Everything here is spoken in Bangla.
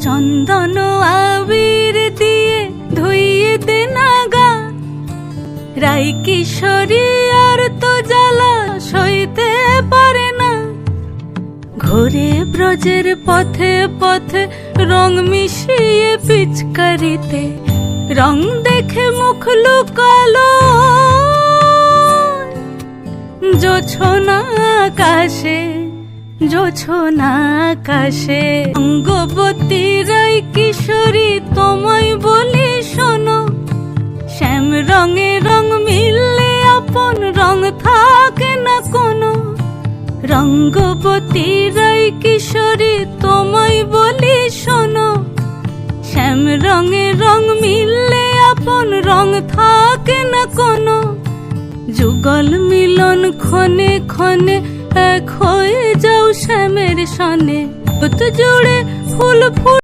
চন্দন আবির দিয়ে ধুইয়ে দে নাগা, রাই কিশোরী আর তো জ্বালা সইতে পারে না। ঘোরে ব্রজের পথে পথে রং মিশিয়ে পিচকারিতে, রং দেখে মুখ লুকালো জোছনা আকাশে, জোছনা আকাশে। অঙ্গবতী রাই কিশোরী তোমায় বলি শোনো, শ্যাম রঙে রং মিললে আপন রং থাকে না কোনো। রঙ্গবতী রাই কিশোরী তোমায় বলি শোনো, শ্যাম রঙে রং মিললে আপন রং থাকে না কোনো। যুগল মিলন ক্ষণে ক্ষণে এক হয়ে যাও শ্যামের সনে, জুড়ে ফুল ফুল